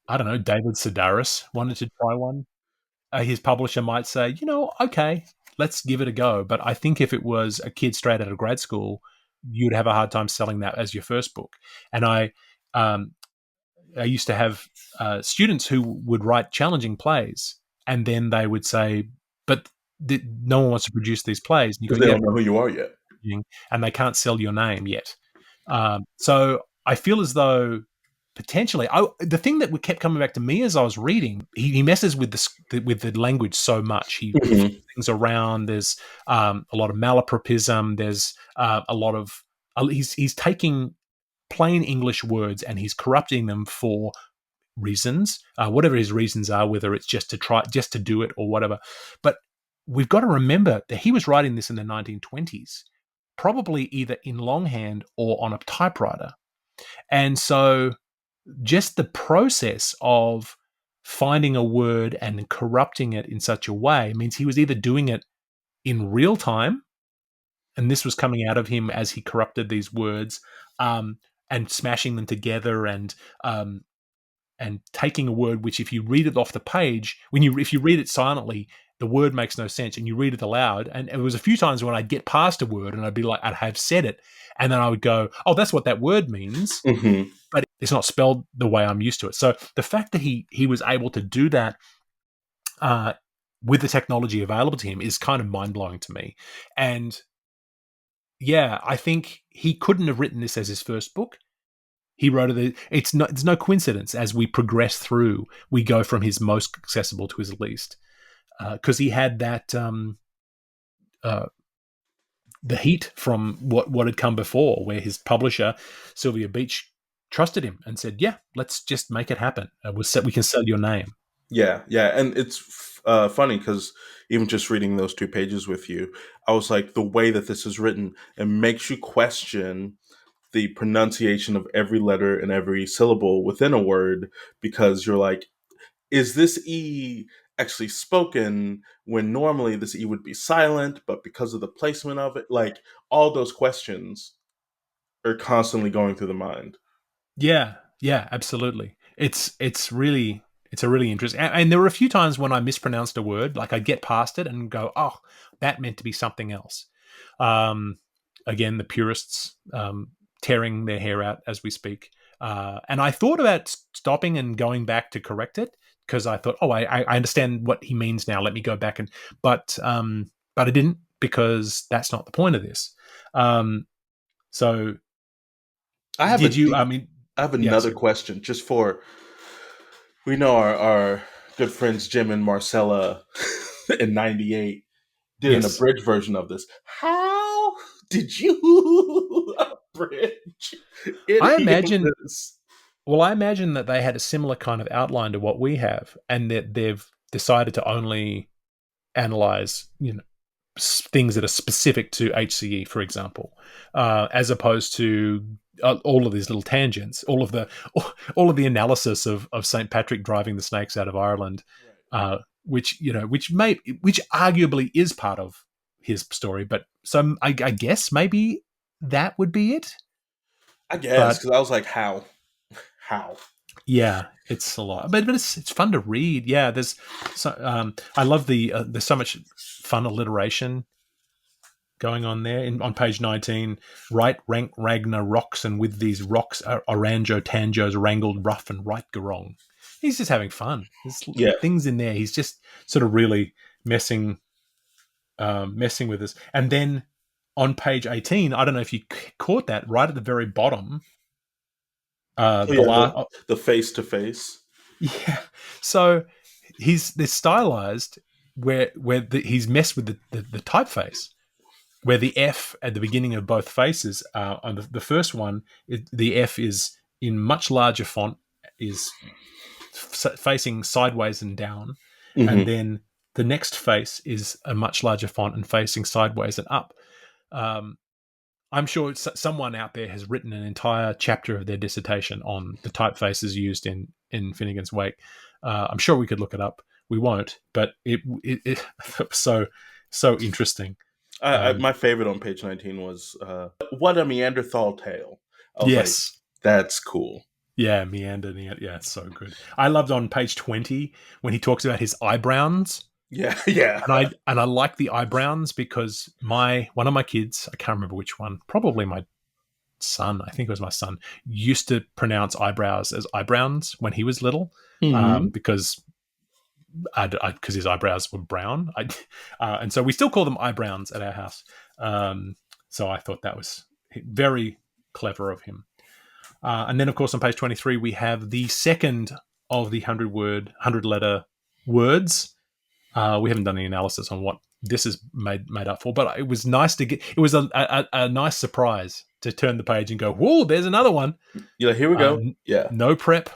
I don't know, David Sedaris wanted to try one, his publisher might say, okay, let's give it a go. But I think if it was a kid straight out of grad school, you'd have a hard time selling that as your first book. And um, I used to have students who would write challenging plays, and then they would say, "But no one wants to produce these plays." And you Because go, they "Yeah, don't know who you are yet. and they can't sell your name yet." So I feel as though potentially, the thing that kept coming back to me as I was reading, he messes with the language so much. He Mm-hmm. flips things around. There's a lot of malapropism. There's a lot of he's taking plain English words and he's corrupting them for reasons, whatever his reasons are, whether it's just to do it or whatever. But we've got to remember that he was writing this in the 1920s, probably either in longhand or on a typewriter. And so just the process of finding a word and corrupting it in such a way means he was either doing it in real time, and this was coming out of him as he corrupted these words, and smashing them together, and taking a word which, if you read it off the page, if you read it silently, the word makes no sense, and you read it aloud. And it was a few times when I'd get past a word and I'd have said it, and then I would go, "Oh, that's what that word means," Mm-hmm. but it's not spelled the way I'm used to it. So the fact that he was able to do that uh, with the technology available to him is kind of mind blowing to me. And yeah, I think he couldn't have written this as his first book. He wrote it. It's no coincidence as we progress through, we go from his most accessible to his least, because he had that uh, the heat from what had come before, where his publisher Sylvia Beach trusted him and said, "Yeah, let's just make it happen. We can sell your name." Yeah, yeah, and it's funny because even just reading those 2 pages with you, I was like, the way that this is written, it makes you question the pronunciation of every letter and every syllable within a word, because you're like, is this E actually spoken when normally this E would be silent, but because of the placement of it, like all those questions are constantly going through the mind. Yeah, yeah, absolutely. It's a really interesting. And there were a few times when I mispronounced a word, like I'd get past it and go, "Oh, that meant to be something else." Um, Again, the purists tearing their hair out as we speak. And I thought about stopping and going back to correct it, because I thought, "Oh, I understand what he means now. Let me go back and," but I didn't, because that's not the point of this. Um, so I have did you? I mean, I have yeah. another So question just for, we know our good friends Jim and Marcella in '98 did an yes. abridged version of this. How did you abridge I any of imagine this? I imagine that they had a similar kind of outline to what we have, and that they've decided to only analyze, things that are specific to HCE, for example, as opposed to all of these little tangents, all of the analysis of St. Patrick driving the snakes out of Ireland, Right. which arguably is part of his story. But so I guess maybe that would be it. I guess But because I was like, how? yeah, it's a lot, but it's fun to read. Yeah, I love there's so much fun alliteration going on there. On page 19, right rank Ragnar rocks, and with these rocks are Oranjo Tanjos wrangled rough and right garong. He's just having fun. There's Yeah. things in there. He's just sort of really messing with us. And then on page 18, I don't know if you caught that right at the very bottom. Oh The yeah, last, the face to face. yeah. So they're stylized he's messed with the typeface, where the F at the beginning of both faces, on the first one, the F is in much larger font, is facing sideways and down, and Mm-hmm. then the next face is a much larger font and facing sideways and up. Um, I'm sure someone out there has written an entire chapter of their dissertation on the typefaces used in Finnegans Wake. I'm sure we could look it up. We won't, but it was so interesting. My favorite on page 19 was what a Neanderthal tale. I was like, Yes, that's cool. Yeah, meander. Yeah, it's so good. I loved on page 20 when he talks about his eyebrows. Yeah, yeah. And I like the eyebrows because one of my kids, I can't remember which one, probably my son, I think it was my son, used to pronounce eyebrows as eyebrows when he was little, Hmm. because his eyebrows were brown. And so we still call them eyebrows at our house. So I thought that was very clever of him. And then, of course, on page 23, we have the second of the 100 letter words. We haven't done any analysis on what this is made up for, but it was nice to get. It was a nice surprise to turn the page and go, "Whoa, there's another one." Yeah, here we go. Yeah. No prep,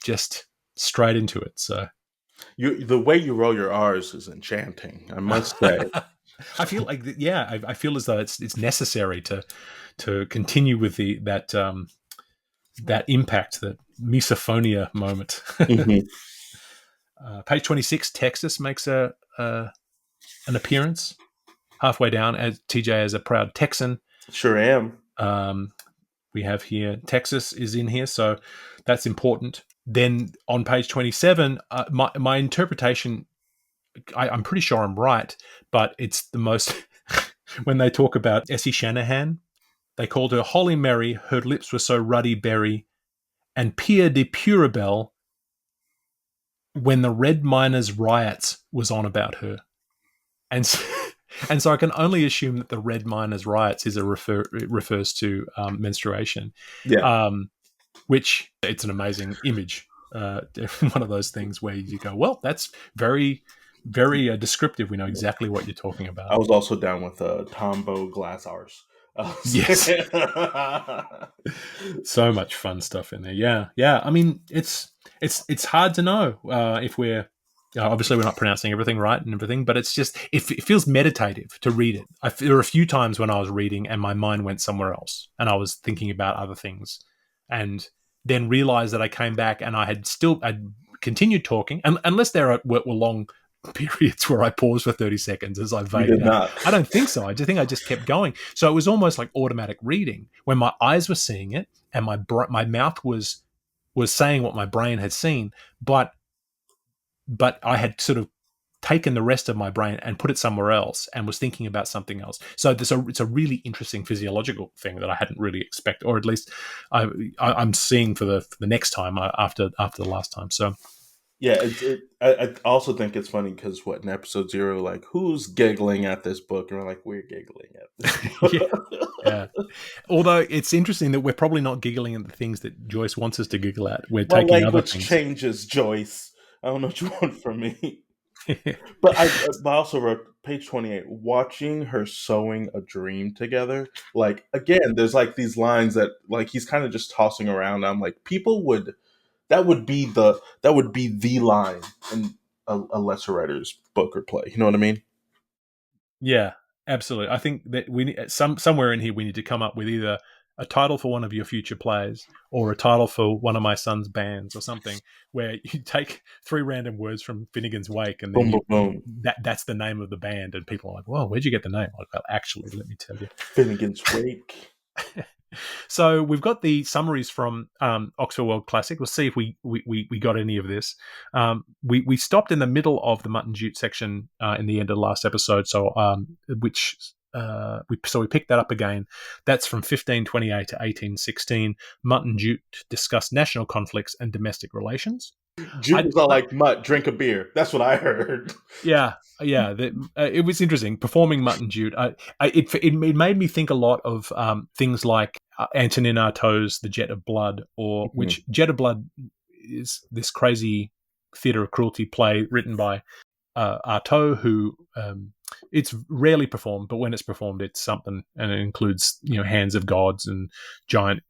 just straight into it. So The way you roll your R's is enchanting, I must say. I feel like, yeah, I feel as though it's necessary to continue with that impact, that misophonia moment. Hmm. Page 26, Texas makes an appearance halfway down as TJ as a proud Texan. Sure am. We have here Texas is in here, so that's important. Then on page 27, my interpretation, I'm pretty sure I'm right, but it's the most when they talk about Essie Shanahan, they called her Holy Mary, her lips were so ruddy berry, and Pierre de Purabelle when the Red Miners riots was on about her. And so, and so I can only assume that the Red Miners riots refers to menstruation, Yeah. which it's an amazing image. One of those things where you go, well, that's very, very descriptive. We know exactly what you're talking I about. was also down with Tombow glass R's. Yes, so much fun stuff in there. Yeah, yeah. I mean, it's hard to know if we're obviously we're not pronouncing everything right and everything, but it's just it feels meditative to read it. There were a few times when I was reading and my mind went somewhere else, and I was thinking about other things, and then realized that I came back and I'd continued talking, and unless were long periods where I paused for 30 seconds as I You vagued did out. not. I don't think so. I just think I just kept going. So it was almost like automatic reading when my eyes were seeing it and my mouth was saying what my brain had seen, but I had sort of taken the rest of my brain and put it somewhere else and was thinking about something else. So it's a really interesting physiological thing that I hadn't really expected, or at least I'm seeing for the next time after the last time. So Yeah, I also think it's funny because in episode 0, like, who's giggling at this book? And we're like, we're giggling at this yeah, book. yeah. Although it's interesting that we're probably not giggling at the things that Joyce wants us to giggle at. We're My taking other language things. changes, Joyce. I don't know what you want from me. But I also wrote page 28, watching her sewing a dream together. Like, again, there's like these lines that like he's kind of just tossing around. I'm like, that would be the line in a lesser writer's book or play. You know what I mean? Yeah, absolutely. I think that we somewhere in here we need to come up with either a title for one of your future plays or a title for one of my son's bands or something where you take three random words from Finnegans Wake and then Boom, boom, boom. that's the name of the band and people are like, "Well, where'd you get the name?" Like, well, actually, let me tell you. Finnegans Wake. So we've got the summaries from Oxford World Classic. We'll see if we got any of this. We stopped in the middle of the Mutt and Jute section in the end of the last episode, so we picked that up again. That's from 1528 to 1816. Mutt and Jute discuss national conflicts and domestic relations. Jute was all like, Mutt, drink a beer. That's what I heard. Yeah, yeah. It was interesting performing Mutt and Jute. It made me think a lot of things like Antonin Artaud's The Jet of Blood, or Mhm. which Jet of Blood is this crazy theatre of cruelty play written by Artaud, who it's rarely performed, but when it's performed, it's something, and it includes hands of gods and giant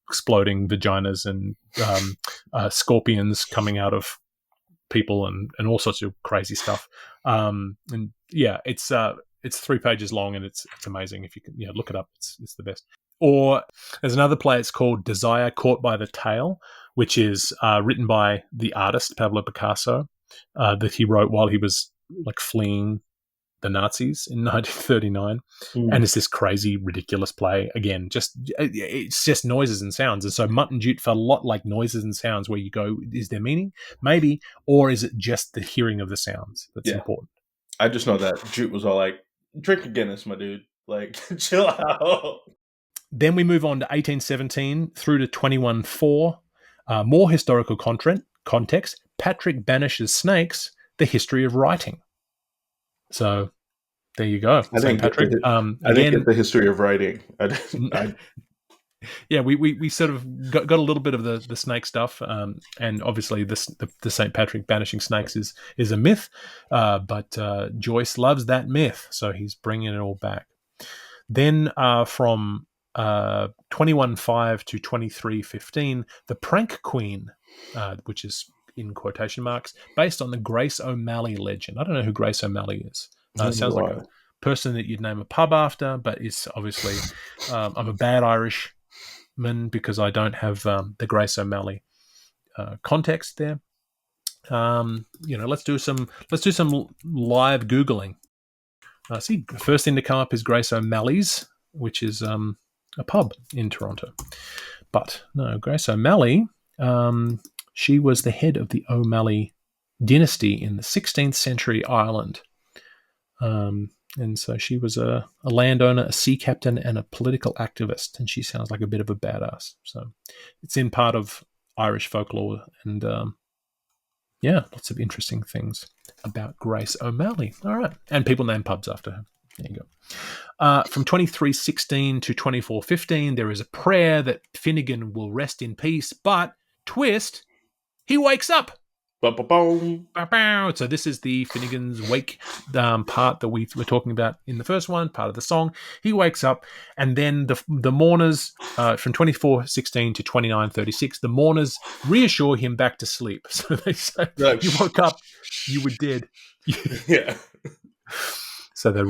exploding vaginas and scorpions coming out of people and all sorts of crazy stuff. And yeah, it's 3 pages long and it's amazing. If you can look it up, it's the best. Or there's another play. It's called Desire Caught by the Tail, which is written by the artist Pablo Picasso, that he wrote while he was like fleeing the Nazis in 1939. And it's this crazy, ridiculous play. Again, it's just noises and sounds. And so Mutt and Jute felt a lot like noises and sounds where you go, is there meaning? Maybe. Or is it just the hearing of the sounds that's important? I just know that Jute was all like, drink a Guinness, my dude. Like, chill out. Then we move on to 1817 through to 21-4. More historical context. Patrick banishes snakes, the history of writing. So there you go. St. Patrick. I didn't get the history of writing. Yeah, we sort of got a little bit of the snake stuff, and obviously the St. Patrick banishing snakes is a myth, but Joyce loves that myth, so he's bringing it all back. Then from 21-5 to 23-15, the Prank Queen, which is in quotation marks, based on the Grace O'Malley legend. I don't know who Grace O'Malley is. Sounds like a person that you'd name a pub after, but it's obviously I'm a bad Irishman because I don't have the Grace O'Malley context there. Let's do some live Googling. See, the first thing to come up is Grace O'Malley's, which is a pub in Toronto. But no, Grace O'Malley, she was the head of the O'Malley dynasty in the 16th century Ireland. And so she was a landowner, a sea captain, and a political activist. And she sounds like a bit of a badass. So it's in part of Irish folklore. And lots of interesting things about Grace O'Malley. All right. And people name pubs after her. There you go. From 23-16 to 24-15, there is a prayer that Finnegan will rest in peace. But twist, he wakes up. So this is the Finnegans Wake part that we were talking about in the first one, part of the song. He wakes up, and then the mourners from 24-16 to 29-36, the mourners reassure him back to sleep. So they say, you woke up, you were dead. Yeah. So they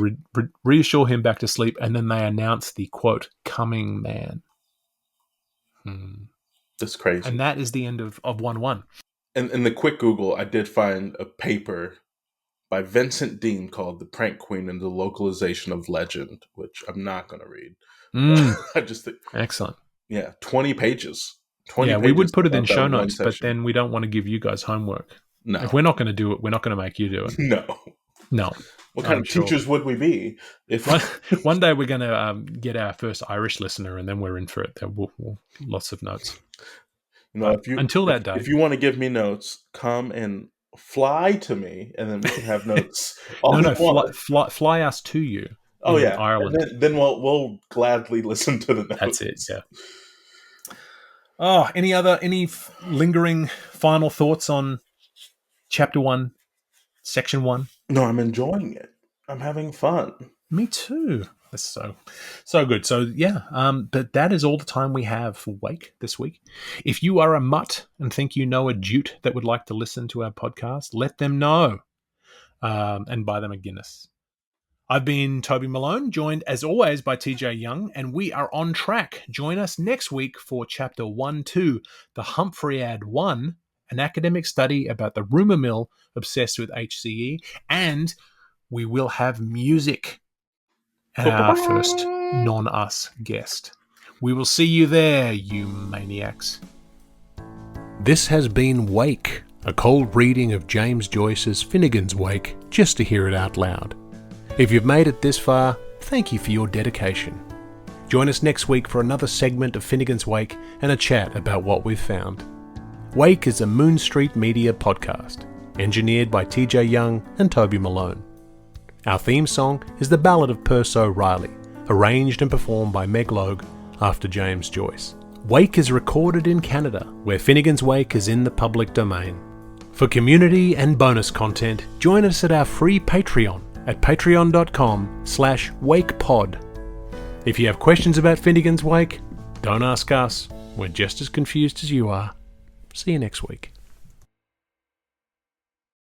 reassure him back to sleep, and then they announce the, quote, coming man. That's crazy. And that is the end of 1-1. And in the quick Google, I did find a paper by Vincent Dean called The Prank Queen and the Localization of Legend, which I'm not going to read. I just think... Excellent. Yeah, 20 pages. 20 pages. We would put it in show notes, but then we don't want to give you guys homework. No. If we're not going to do it, we're not going to make you do it. No. What kind of teachers would we be? If one day we're going to get our first Irish listener, and then we're in for it. We'll lots of notes. Until that day, if you want to give me notes, come and fly to me, and then we can have notes. Fly us to you. Oh yeah, Ireland. And then we'll gladly listen to the notes. That's it. Yeah. Oh, any lingering final thoughts on Chapter 1, Section 1? No, I'm enjoying it. I'm having fun. Me too. That's so good. So yeah, but that is all the time we have for Wake this week. If you are a mutt and think you know a Jute that would like to listen to our podcast, let them know and buy them a Guinness. I've been Toby Malone, joined as always by TJ Young, and we are on track. Join us next week for Chapter 1-2, the Humphreyad 1, an academic study about the rumour mill obsessed with HCE, and we will have music. Our first non-us guest. We will see you there, you maniacs. This has been Wake, a cold reading of James Joyce's Finnegans Wake, just to hear it out loud. If you've made it this far, thank you for your dedication. Join us next week for another segment of Finnegans Wake and a chat about what we've found. Wake is a Moon Street Media podcast, engineered by TJ Young and Toby Malone. Our theme song is The Ballad of Perso Riley, arranged and performed by Meg Logue after James Joyce. Wake is recorded in Canada, where Finnegans Wake is in the public domain. For community and bonus content, join us at our free Patreon at patreon.com/wakepod. If you have questions about Finnegans Wake, don't ask us. We're just as confused as you are. See you next week.